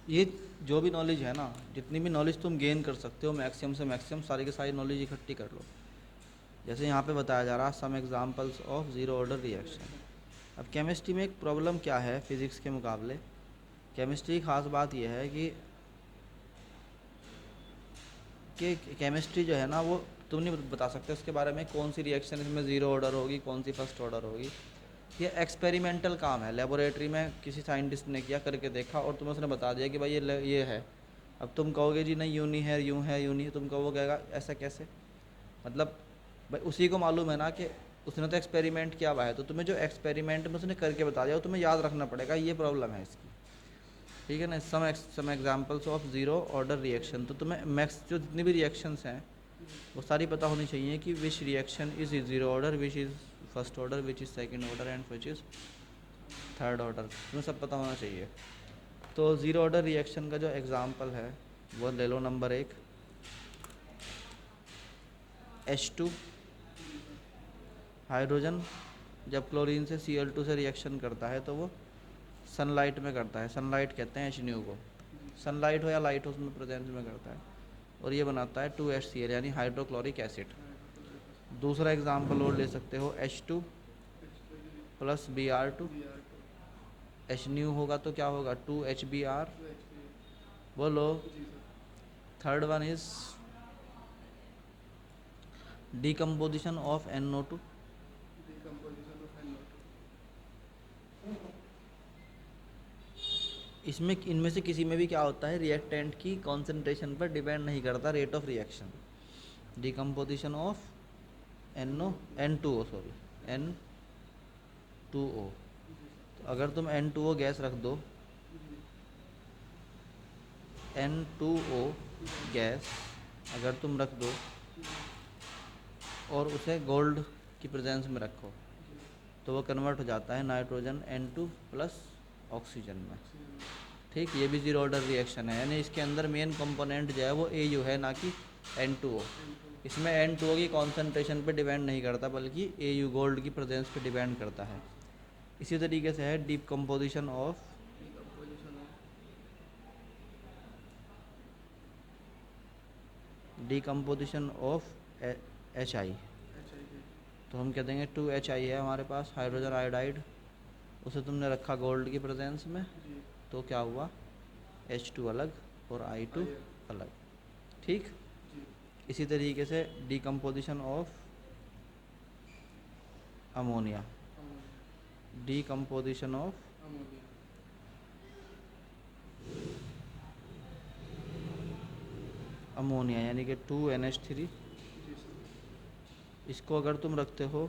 ये जो भी नॉलेज है ना, जितनी भी नॉलेज तुम गेन कर सकते हो मैक्सिमम से मैक्सिमम सारी की सारी नॉलेज इकट्ठी कर लो। जैसे यहाँ पे बताया जा रहा है some examples of zero order reaction. अब केमिस्ट्री में एक प्रॉब्लम क्या है फिज़िक्स के मुकाबले, केमिस्ट्री की ख़ास बात यह है कि केमिस्ट्री जो है ना वो तुम नहीं बता सकते उसके बारे में कौन सी रिएक्शन इसमें ज़ीरो ऑर्डर होगी, कौन सी फर्स्ट ऑर्डर होगी। ये एक्सपेरिमेंटल काम है, लेबोरेटरी में किसी साइंटिस्ट ने किया, करके देखा और तुम्हें उसने बता दिया कि भाई ये है। अब तुम कहोगे जी नहीं यूँ नहीं है, यूँ है, यूँ नहीं है, तुम कहो वो कहेगा ऐसा कैसे। मतलब भाई उसी को मालूम है ना कि उसने तो एक्सपेरिमेंट किया हुआ है, तो तुम्हें जो एक्सपेरिमेंट में उसने करके बता दिया वो तुम्हें याद रखना पड़ेगा, ये प्रॉब्लम है इसकी। ठीक है ना। Some examples of zero order reaction, तो तुम्हें मैक्स जो जितनी भी रिएक्शंस हैं वो सारी पता होनी चाहिए कि which reaction is zero order, which is first order, which is second order and which is third order, तुम्हें सब पता होना चाहिए। तो ज़ीरो ऑर्डर रिएक्शन का जो एग्ज़ाम्पल है वो ले लो। नंबर 1 H2 हाइड्रोजन जब क्लोरीन से Cl2 से रिएक्शन करता है तो वो सनलाइट में करता है, सनलाइट कहते हैं HNU को, सनलाइट हो या लाइट हो उसमें प्रेजेंस में करता है और ये बनाता है 2HCl यानी हाइड्रोक्लोरिक एसिड। दूसरा एग्जाम्पल और ले सकते हो H2 प्लस Br2, HNU होगा तो क्या होगा 2HBr, बोलो। Third one is decomposition of NO2। इसमें इनमें से किसी में भी क्या होता है, रिएक्टेंट की कॉन्सेंट्रेशन पर डिपेंड नहीं करता rate of reaction. Decomposition of N2O, sorry N2O। तो अगर तुम N2O गैस रख दो, N2O गैस अगर तुम रख दो और उसे गोल्ड की प्रेजेंस में रखो तो वो कन्वर्ट हो जाता है नाइट्रोजन N2 प्लस ऑक्सीजन में। ठीक, ये भी ज़ीरो ऑर्डर रिएक्शन है, यानी इसके अंदर मेन कंपोनेंट जो है वो AU है ना कि N2O। इसमें N2O की कॉन्सेंट्रेशन पे डिपेंड नहीं करता बल्कि AU गोल्ड की प्रेजेंस पे डिपेंड करता है। इसी तरीके से है डीकम्पोजिशन ऑफ HI। तो हम कह देंगे 2HI है हमारे पास हाइड्रोजन आयोडाइड, उसे तुमने रखा गोल्ड की प्रेजेंस में तो क्या हुआ H2 अलग और I2 अलग। ठीक, इसी तरीके से decomposition of ammonia, decomposition of ammonia यानी कि 2NH3। इसको अगर तुम रखते हो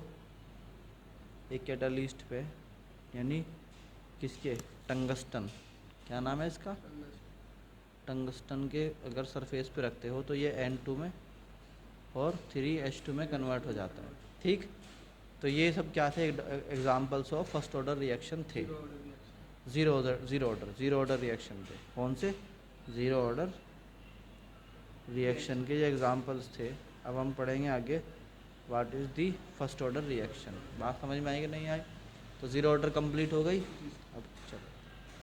एक कैटालिस्ट पे, यानी किसके, टंगस्टन, क्या नाम है इसका, टंगस्टन के अगर सरफेस पे रखते हो तो ये N2 में और 3H2 में कन्वर्ट हो जाता है। ठीक, तो ये सब क्या थे, examples of first order reaction थे। ज़ीरो ऑर्डर रिएक्शन थे। कौन से, ज़ीरो ऑर्डर रिएक्शन के ये एग्जांपल्स थे। अब हम पढ़ेंगे आगे what is the first order reaction. बात समझ में आई कि नहीं आई। तो ज़ीरो ऑर्डर कंप्लीट हो गई। अब चलो।